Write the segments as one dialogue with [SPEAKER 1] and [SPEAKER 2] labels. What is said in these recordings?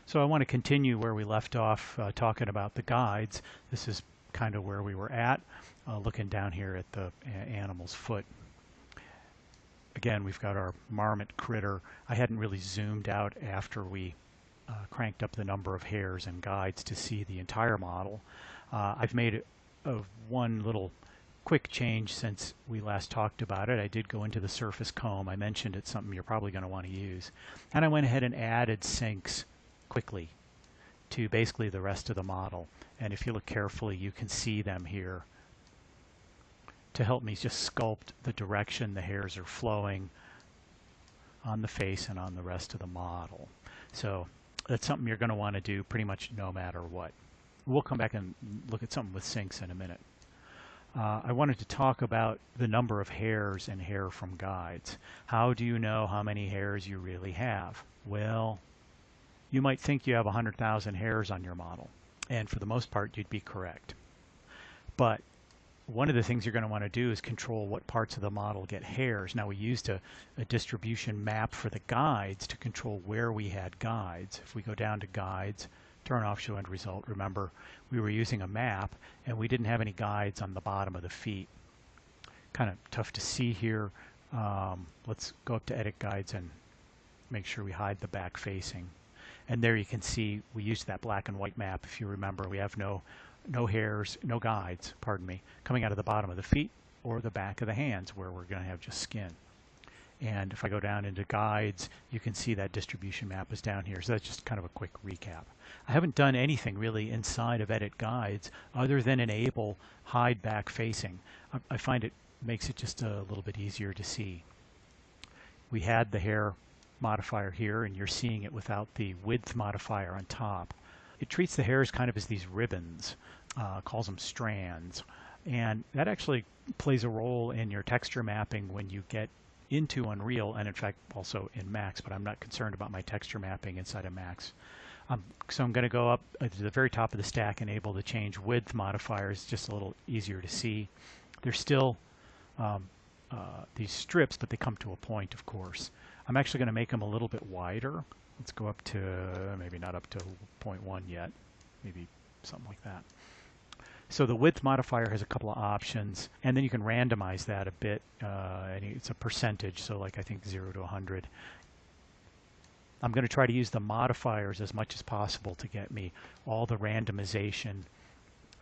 [SPEAKER 1] So I want to continue where we left off talking about the guides. This is kind of where we were at, looking down here at the animal's foot. Again, we've got our marmot critter. I hadn't really zoomed out after we cranked up the number of hairs and guides to see the entire model. I've made one little quick change since we last talked about it. I did go into the surface comb. I mentioned it's something you're probably going to want to use. And I went ahead and added sinks quickly to basically the rest of the model. And if you look carefully, you can see them here to help me just sculpt the direction the hairs are flowing on the face and on the rest of the model. So that's something you're going to want to do pretty much no matter what. We'll come back and look at something with sinks in a minute. I wanted to talk about the number of hairs and hair from guides. How do you know how many hairs you really have? Well, you might think you have 100,000 hairs on your model, and for the most part you'd be correct. But one of the things you're going to want to do is control what parts of the model get hairs. Now, we used a distribution map for the guides to control where we had guides. If we go down to guides, turn off show end result, remember we were using a map and we didn't have any guides on the bottom of the feet. Kind of tough to see here. Let's go up to edit guides and make sure we hide the back facing. And there you can see we used that black and white map. If you remember, we have no hairs, no guides, pardon me, coming out of the bottom of the feet or the back of the hands where we're going to have just skin. And if I go down into guides, you can see that distribution map is down here. So that's just kind of a quick recap. I haven't done anything really inside of edit guides other than enable hide back facing. I find it makes it just a little bit easier to see. We had the hair modifier here, and you're seeing it without the width modifier on top. It treats the hairs kind of as these ribbons, calls them strands, and that actually plays a role in your texture mapping when you get into Unreal, and in fact also in Max, but I'm not concerned about my texture mapping inside of Max. So I'm going to go up to the very top of the stack, enable the change width modifiers, just a little easier to see. They're still these strips, but they come to a point, of course. I'm actually going to make them a little bit wider. Let's go up to, maybe not up to 0.1 yet, maybe something like that. So the width modifier has a couple of options, and then you can randomize that a bit. And it's a percentage, so like I think 0 to 100. I'm going to try to use the modifiers as much as possible to get me all the randomization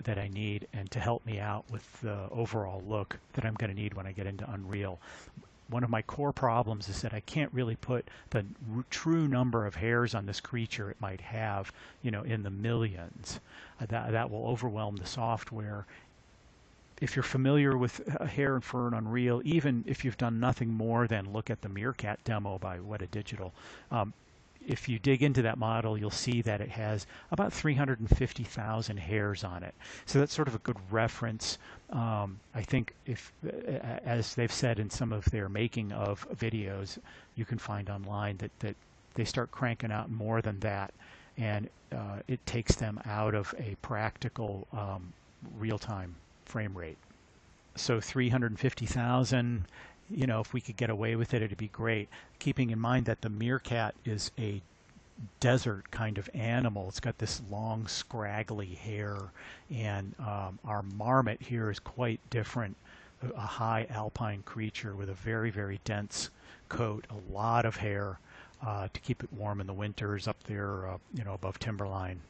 [SPEAKER 1] that I need and to help me out with the overall look that I'm going to need when I get into Unreal. One of my core problems is that I can't really put the true number of hairs on this creature it might have, you know, in the millions. That will overwhelm the software. If you're familiar with hair and fur in Unreal, even if you've done nothing more than look at the Meerkat demo by Weta Digital, if you dig into that model, you'll see that it has about 350,000 hairs on it. So that's sort of a good reference. I think if, as they've said in some of their making of videos, you can find online that they start cranking out more than that, and it takes them out of a practical real-time frame rate. So 350,000. You know, if we could get away with it, it'd be great. Keeping in mind that the meerkat is a desert kind of animal. It's got this long, scraggly hair, and our marmot here is quite different. A high alpine creature with a very, very dense coat, a lot of hair to keep it warm in the winters up there, you know, above timberline.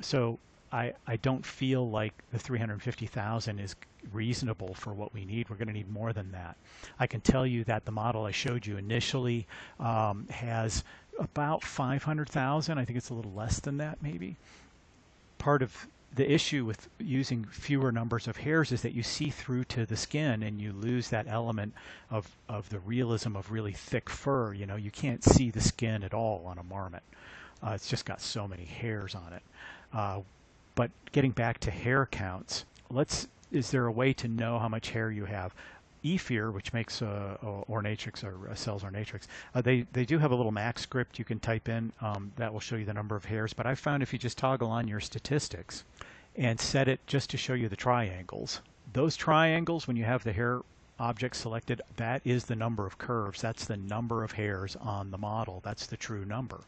[SPEAKER 1] So I don't feel like the 350,000 is reasonable for what we need. We're going to need more than that. I can tell you that the model I showed you initially has about 500,000. I think it's a little less than that maybe. Part of the issue with using fewer numbers of hairs is that you see through to the skin and you lose that element of the realism of really thick fur. You know, you can't see the skin at all on a marmot. It's just got so many hairs on it. But getting back to hair counts, is there a way to know how much hair you have? Ephir, which makes Ornatrix or sells Ornatrix, they do have a little Mac script you can type in that will show you the number of hairs. But I found if you just toggle on your statistics and set it just to show you the triangles, those triangles, when you have the hair object selected, that is the number of curves. That's the number of hairs on the model. That's the true number.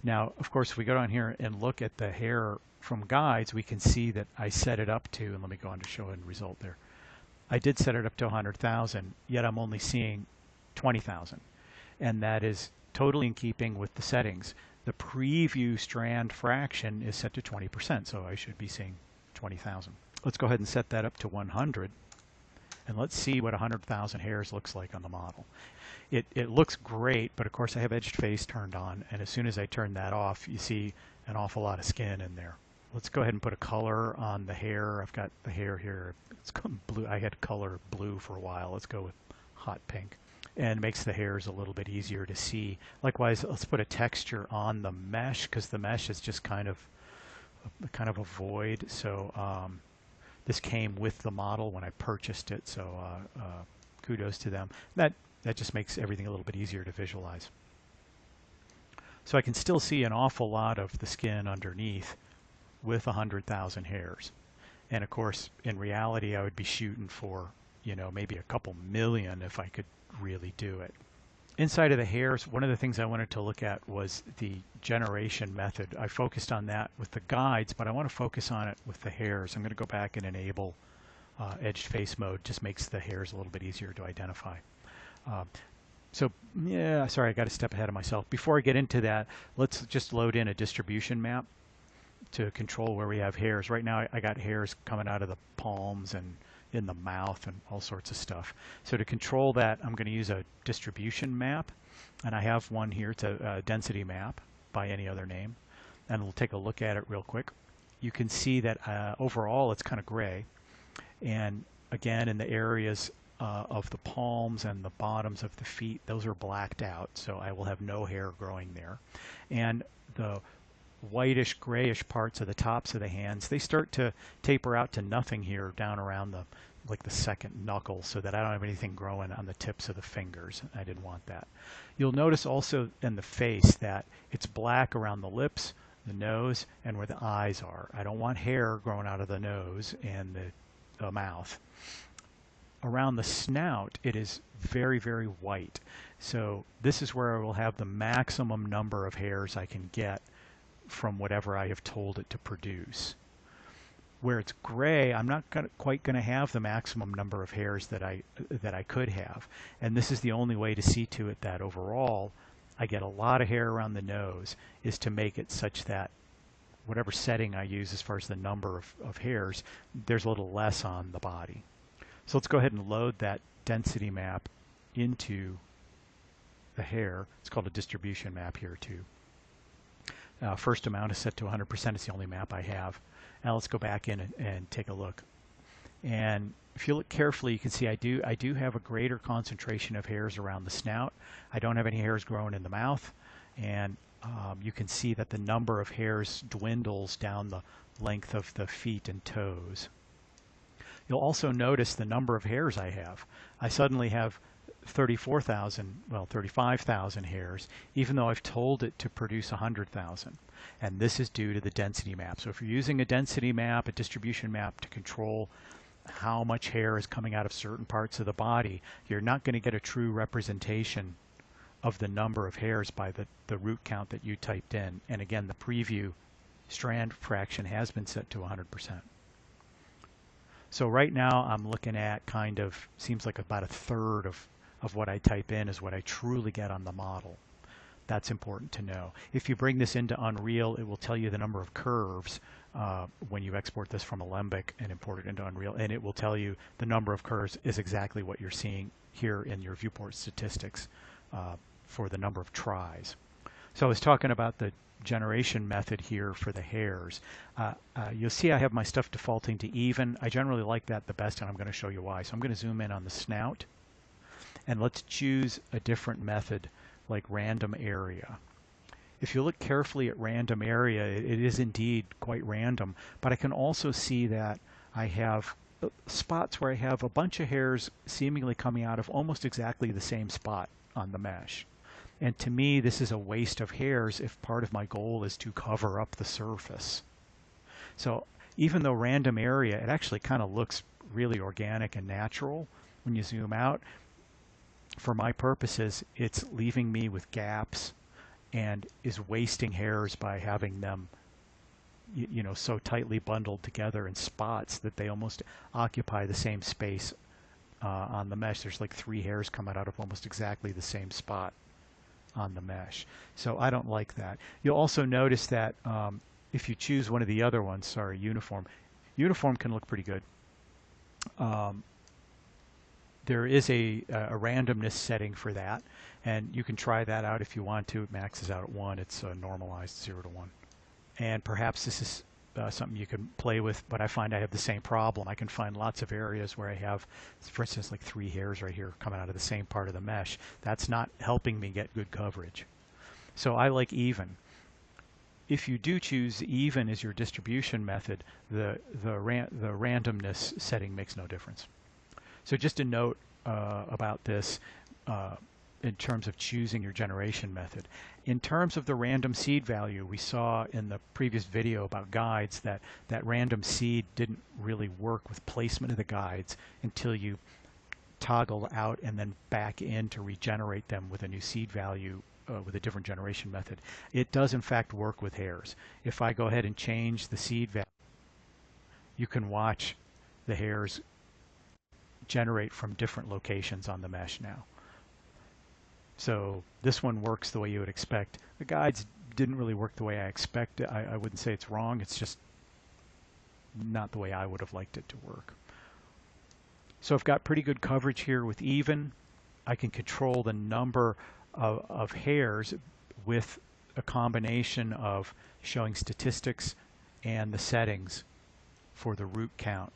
[SPEAKER 1] Now, of course, if we go down here and look at the hair from guides, we can see that I set it up to, and let me go on to show end result there. I did set it up to 100,000, yet I'm only seeing 20,000. And that is totally in keeping with the settings. The preview strand fraction is set to 20%, so I should be seeing 20,000. Let's go ahead and set that up to 100, and let's see what 100,000 hairs looks like on the model. It looks great, but of course I have edged face turned on, and as soon as I turn that off, you see an awful lot of skin in there. Let's go ahead and put a color on the hair. I've got the hair here. It's blue. I had color blue for a while. Let's go with hot pink. And it makes the hairs a little bit easier to see. Likewise, let's put a texture on the mesh, because the mesh is just kind of a void. So this came with the model when I purchased it, so kudos to them. That just makes everything a little bit easier to visualize. So I can still see an awful lot of the skin underneath with 100,000 hairs. And of course, in reality, I would be shooting for, maybe a couple million if I could really do it. Inside of the hairs, one of the things I wanted to look at was the generation method. I focused on that with the guides, but I want to focus on it with the hairs. I'm going to go back and enable edged face mode. Just makes the hairs a little bit easier to identify. Sorry, I got to step ahead of myself. Before I get into that, let's just load in a distribution map to control where we have hairs. Right now I got hairs coming out of the palms and in the mouth and all sorts of stuff. So to control that, I'm going to use a distribution map, and I have one here. It's a density map by any other name, and we'll take a look at it real quick. You can see that overall it's kind of gray, and again in the areas of the palms and the bottoms of the feet, those are blacked out, so I will have no hair growing there. And the whitish grayish parts of the tops of the hands, they start to taper out to nothing here down around the second knuckle, so that I don't have anything growing on the tips of the fingers. I didn't want that. You'll notice also in the face that it's black around the lips, the nose, and where the eyes are. I don't want hair growing out of the nose and the mouth. Around the snout, it is very, very white. So this is where I will have the maximum number of hairs I can get from whatever I have told it to produce. Where it's gray, I'm not quite going to have the maximum number of hairs that I could have. And this is the only way to see to it that overall I get a lot of hair around the nose, is to make it such that whatever setting I use as far as the number of hairs, there's a little less on the body. So let's go ahead and load that density map into the hair. It's called a distribution map here too. First amount is set to 100%. It's the only map I have. Now let's go back in and take a look. And if you look carefully, you can see I do have a greater concentration of hairs around the snout. I don't have any hairs growing in the mouth. And you can see that the number of hairs dwindles down the length of the feet and toes. You'll also notice the number of hairs I have. I suddenly have 35,000 hairs, even though I've told it to produce 100,000. And this is due to the density map. So if you're using a density map, a distribution map to control how much hair is coming out of certain parts of the body, you're not going to get a true representation of the number of hairs by the root count that you typed in. And again, the preview strand fraction has been set to 100%. So right now I'm looking at seems like about a third of what I type in is what I truly get on the model. That's important to know. If you bring this into Unreal, it will tell you the number of curves when you export this from Alembic and import it into Unreal, and it will tell you the number of curves is exactly what you're seeing here in your viewport statistics for the number of tries. So I was talking about the generation method here for the hairs. You'll see I have my stuff defaulting to even. I generally like that the best, and I'm going to show you why. So I'm going to zoom in on the snout, and let's choose a different method like random area. If you look carefully at random area, it is indeed quite random, but I can also see that I have spots where I have a bunch of hairs seemingly coming out of almost exactly the same spot on the mesh. And to me, this is a waste of hairs if part of my goal is to cover up the surface. So even though random area, it actually kind of looks really organic and natural when you zoom out. For my purposes, it's leaving me with gaps and is wasting hairs by having them so tightly bundled together in spots that they almost occupy the same space on the mesh. There's like 3 hairs coming out of almost exactly the same spot on the mesh. So I don't like that. You'll also notice that if you choose one of the other ones, sorry, uniform can look pretty good. There is a randomness setting for that, and you can try that out if you want to. It maxes out at 1. It's normalized 0 to 1. And perhaps this is something you can play with, but I find I have the same problem. I can find lots of areas where I have, for instance, like 3 hairs right here coming out of the same part of the mesh. That's not helping me get good coverage. So I like even. If you do choose even as your distribution method, the randomness setting makes no difference. So just a note about this in terms of choosing your generation method. In terms of the random seed value, we saw in the previous video about guides that random seed didn't really work with placement of the guides until you toggle out and then back in to regenerate them with a new seed value with a different generation method. It does in fact work with hairs. If I go ahead and change the seed value, you can watch the hairs generate from different locations on the mesh now. So this one works the way you would expect. The guides didn't really work the way I expected. I wouldn't say it's wrong. It's just not the way I would have liked it to work. So I've got pretty good coverage here with even. I can control the number of hairs with a combination of showing statistics and the settings for the root count.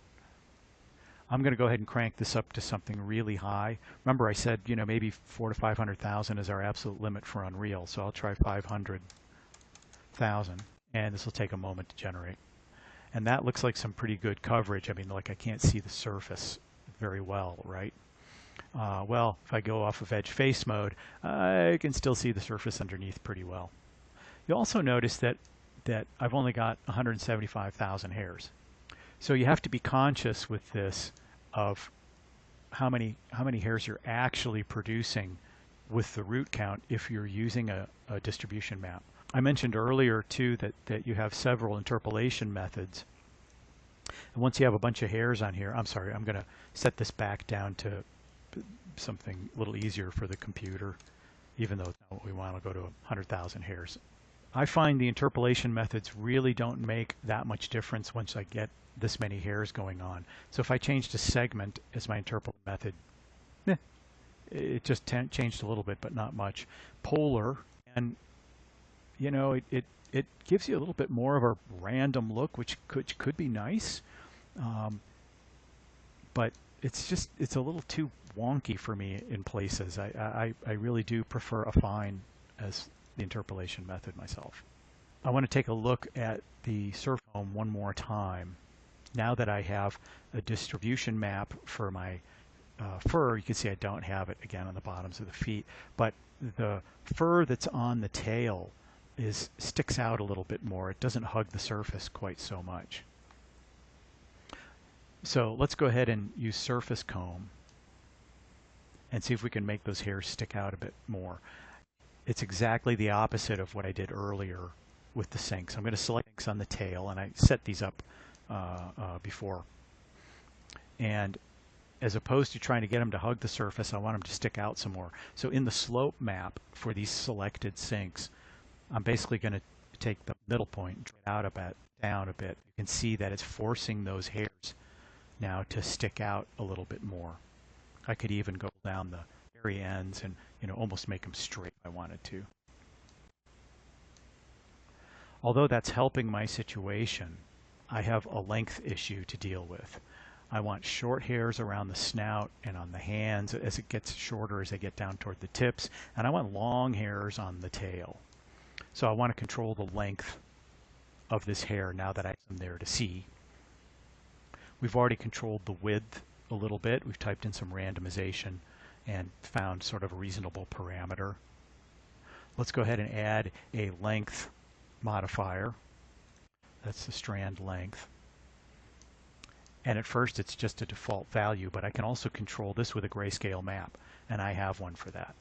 [SPEAKER 1] I'm going to go ahead and crank this up to something really high. Remember I said, maybe 400,000 to 500,000 is our absolute limit for Unreal. So I'll try 500,000, and this will take a moment to generate. And that looks like some pretty good coverage. I mean, like I can't see the surface very well, right? Well, if I go off of edge face mode, I can still see the surface underneath pretty well. You'll also notice that I've only got 175,000 hairs. So you have to be conscious with this of how many hairs you're actually producing with the root count if you're using a distribution map. I mentioned earlier too that you have several interpolation methods. And once you have a bunch of hairs on here, I'm sorry, I'm going to set this back down to something a little easier for the computer, even though we want to go to 100,000 hairs. I find the interpolation methods really don't make that much difference once I get this many hairs going on. So if I change to segment as my interpolate method, it just changed a little bit, but not much. Polar, and it gives you a little bit more of a random look, which could be nice, but it's a little too wonky for me in places. I really do prefer a fine as the interpolation method myself. I want to take a look at the surface home one more time. Now that I have a distribution map for my fur, you can see I don't have it again on the bottoms of the feet, but the fur that's on the tail sticks out a little bit more. It doesn't hug the surface quite so much. So let's go ahead and use surface comb and see if we can make those hairs stick out a bit more. It's exactly the opposite of what I did earlier with the sinks. I'm going to select sinks on the tail, and I set these up before. And as opposed to trying to get them to hug the surface, I want them to stick out some more. So in the slope map for these selected sinks, I'm basically going to take the middle point and draw it out down a bit. You can see that it's forcing those hairs now to stick out a little bit more. I could even go down the very ends and almost make them straight if I wanted to. Although that's helping my situation, I have a length issue to deal with. I want short hairs around the snout and on the hands as it gets shorter as I get down toward the tips, and I want long hairs on the tail. So I want to control the length of this hair now that I have them there to see. We've already controlled the width a little bit. We've typed in some randomization and found sort of a reasonable parameter. Let's go ahead and add a length modifier. That's the strand length. And at first it's just a default value, but I can also control this with a grayscale map, and I have one for that.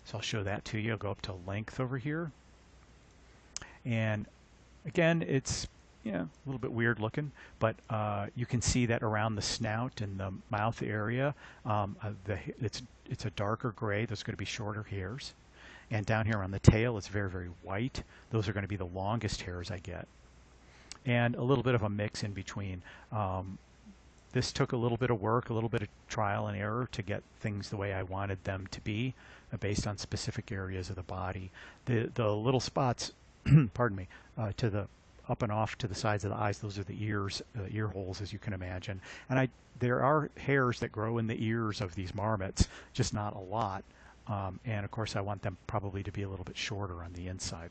[SPEAKER 1] So I'll show that to you. I'll go up to length over here, And again, it's a little bit weird looking, but you can see that around the snout and the mouth area, it's a darker gray. There's going to be shorter hairs. And down here on the tail, it's very, very white. Those are going to be the longest hairs I get. And a little bit of a mix in between. This took a little bit of work, a little bit of trial and error to get things the way I wanted them to be, based on specific areas of the body. The little spots, pardon me, to the up and off to the sides of the eyes, those are the ears, ear holes, as you can imagine. And there are hairs that grow in the ears of these marmots, just not a lot. And of course, I want them probably to be a little bit shorter on the inside.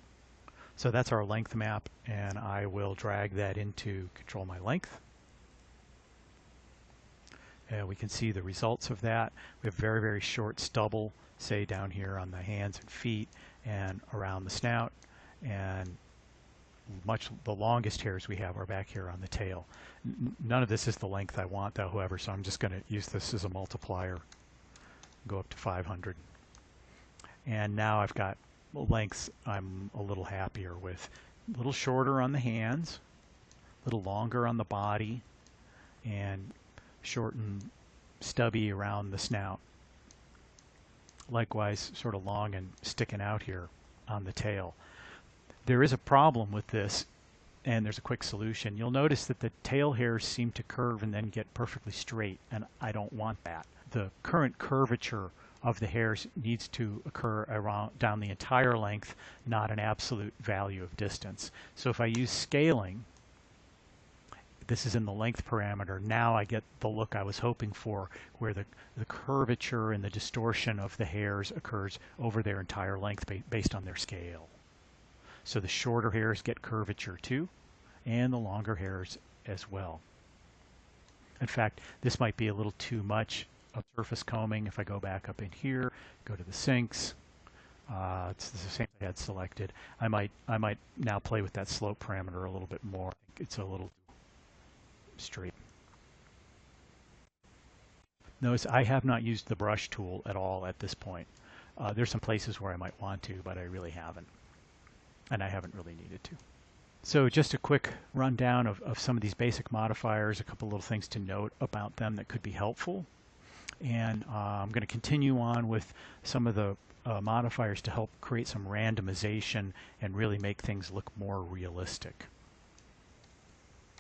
[SPEAKER 1] So that's our length map, and I will drag that into Control My Length. We can see the results of that. We have very, very short stubble, say down here on the hands and feet and around the snout, and the longest hairs we have are back here on the tail. None of this is the length I want, though, however, so I'm just going to use this as a multiplier. Go up to 500. And now I've got lengths I'm a little happier with. A little shorter on the hands, a little longer on the body, and short and stubby around the snout. Likewise, sort of long and sticking out here on the tail. There is a problem with this, and there's a quick solution. You'll notice that the tail hairs seem to curve and then get perfectly straight, and I don't want that. The current curvature of the hairs needs to occur down the entire length, not an absolute value of distance. So if I use scaling, this is in the length parameter, now I get the look I was hoping for, where the curvature and the distortion of the hairs occurs over their entire length based on their scale. So the shorter hairs get curvature too, and the longer hairs as well. In fact, this might be a little too much of surface combing. If I go back up in here, go to the sinks, it's the same I had selected. I might now play with that slope parameter a little bit more. It's a little straight. Notice I have not used the brush tool at all at this point. There's some places where I might want to, but I really haven't. And I haven't really needed to. So just a quick rundown of some of these basic modifiers, a couple little things to note about them that could be helpful. And I'm going to continue on with some of the modifiers to help create some randomization and really make things look more realistic.